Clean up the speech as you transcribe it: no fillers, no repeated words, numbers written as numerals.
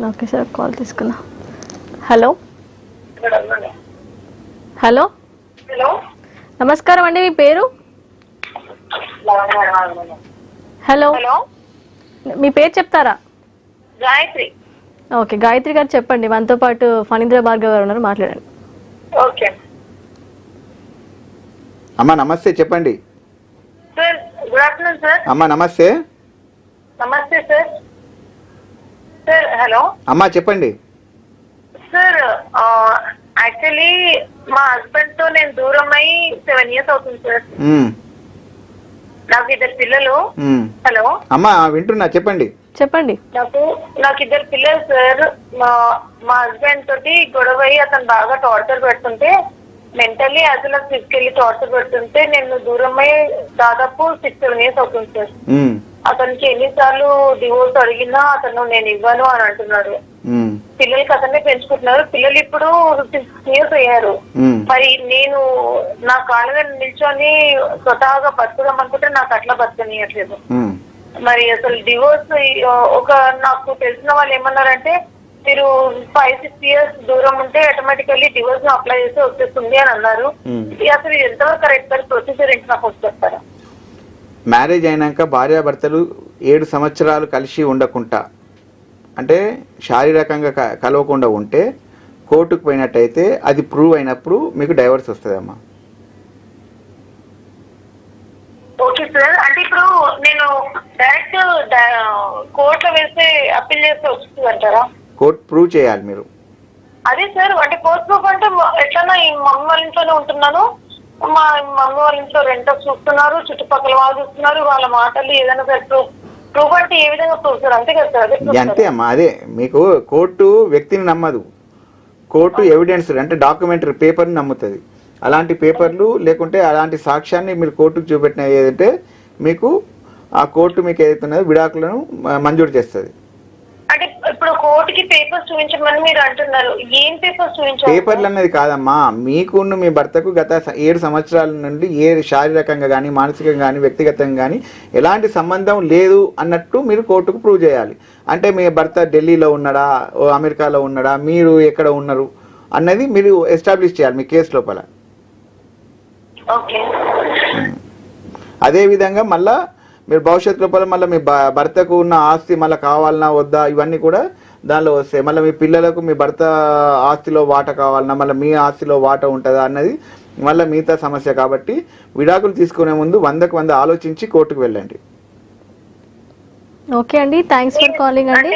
Okay sir, call తీసుకున్నా. Hello hello hello, నమస్కారం అండి, మీ పేరు? హలో, హలో, మీ పేరు చెప్తారా? గాయత్రి. ఓకే, గాయత్రి గారు చెప్పండి. మనతో పాటు ఫణీంద్ర భార్గవ్ గారు ఉన్నారు, మాట్లాడండి. ఓకే అమ్మా నమస్తే, చెప్పండి. Sir, good afternoon sir. అమ్మా నమస్తే. నమస్తే సార్. Sir hello. అమ్మా చెప్పండి. సార్, యాక్చువల్లీ మా హస్బెండ్ తో నేను దూరం అయి 7 years అవుతుంది సార్. నాకు 2 పిల్లలు. హలో అమ్మా వింటున్నా, చెప్పండి. చెప్పండి. నాకు 2 పిల్లలు సార్. మా హస్బెండ్ తోటి గొడవ అయ్యి అతను బాగా టార్చర్ పెడుతుంటే, mentally as well as physically torture పెడుతుంటే నేను దూరం అయ్యి దాదాపు 6-7 years అవుతుంది సార్. అతనికి ఎన్నిసార్లు డివోర్స్ అడిగినా అతను నేను ఇవ్వను అని అంటున్నాడు. పిల్లలకి అతన్నే పెంచుకుంటున్నారు. పిల్లలు ఇప్పుడు 6 years అయ్యారు. మరి నేను నా కాళ్ళ మీద నిల్చొని స్వతహాగా బతుకుదాం అనుకుంటే నాకు అట్లా బతకనియట్లేదు. మరి అసలు డివోర్స్ ఒక నాకు తెలిసిన వాళ్ళు ఏమన్నారంటే, మీరు 5-6 years దూరం ఉంటే ఆటోమేటికల్లీ డివోర్స్ అప్లై చేస్తే వచ్చేస్తుంది అని అన్నారు. అసలు ఎంతవరకు కరెక్ట్ సార్? ప్రొసీజర్ ఏంటి నాకు చెప్తారా? మ్యారేజ్ అయినాక భార్యాభర్తలు 7 సంవత్సరాలు కలిసి ఉండకుండా, అంటే శారీరకంగా కలవకుండా ఉంటే కోర్టుకు పోయినట్టయితే అది ప్రూవ్ అయినప్పుడు మీకు డైవర్స్ వస్తుందమ్మా. ఓకే సార్, అంటే ఇప్పుడు నేను డైరెక్ట్ కోర్టులో వేస్తే అప్పీల్ చేస్తే వస్తుంది అంటారా? కోర్టు ప్రూవ్ చేయాలి మీరు. అదే సార్, అంటే కోర్టు ప్రూఫ్ అంటే ఎట్లన్నా ఈ మమ్మీ వాళ్ళ ఇంట్లోనే ఉంటున్నాను, మా మమ్మీ వాళ్ళ ఇంట్లో రెంట్ చూస్తున్నారు, చుట్టుపక్కల వాళ్ళు చూస్తున్నారు, వాళ్ళ మాటలు ఏదైనా సార్ ప్రూఫ్ అంటే ఏ విధంగా ప్రూఫ్ సార్? అంతే కదా సార్? అంతే అమ్మా, అదే మీకు కోర్టు వ్యక్తిని నమ్మదు, కోర్టు ఎవిడెన్స్ అంటే డాక్యుమెంటరీ పేపర్ని నమ్ముతుంది. అలాంటి పేపర్లు లేకుంటే అలాంటి సాక్ష్యాన్ని మీరు కోర్టుకు చూపెట్టిన ఏదంటే మీకు ఆ కోర్టు మీకు ఏదైతే ఉన్నదో విడాకులను మంజూరు చేస్తుంది. అంటే ఇప్పుడు కోర్టుకి పేపర్స్ చూపించమని మీరు అంటున్నారు, ఏం పేపర్స్ చూపించాలి? పేపర్లు అన్నది కాదమ్మా, మీకున్న మీ భర్తకు గత 7 సంవత్సరాల నుండి ఏ శారీరకంగా కానీ మానసికంగా కానీ వ్యక్తిగతంగా కానీ ఎలాంటి సంబంధం లేదు అన్నట్టు మీరు కోర్టుకు ప్రూవ్ చేయాలి. అంటే మీ భర్త ఢిల్లీలో ఉన్నాడా, అమెరికాలో ఉన్నాడా, మీరు ఎక్కడ ఉన్నారు అన్నది మీరు ఎస్టాబ్లిష్ చేయాలి మీ కేసు లోపల. అదేవిధంగా మళ్ళా మీరు భవిష్యత్తు లోపల మళ్ళీ మీ భర్తకు ఉన్న ఆస్తి మళ్ళీ కావాలన్నా వద్దా ఇవన్నీ కూడా దానిలో వస్తాయి. మళ్ళీ మీ పిల్లలకు మీ భర్త ఆస్తిలో వాటా కావాలన్నా మళ్ళీ మీ ఆస్తిలో వాటా ఉంటుందా అన్నది మళ్ళీ మిగతా సమస్య. కాబట్టి విడాకులు తీసుకునే ముందు 100కు 100 ఆలోచించి కోర్టుకు వెళ్ళండి. ఓకే అండి, థ్యాంక్స్ ఫర్ కాలింగ్ అండి.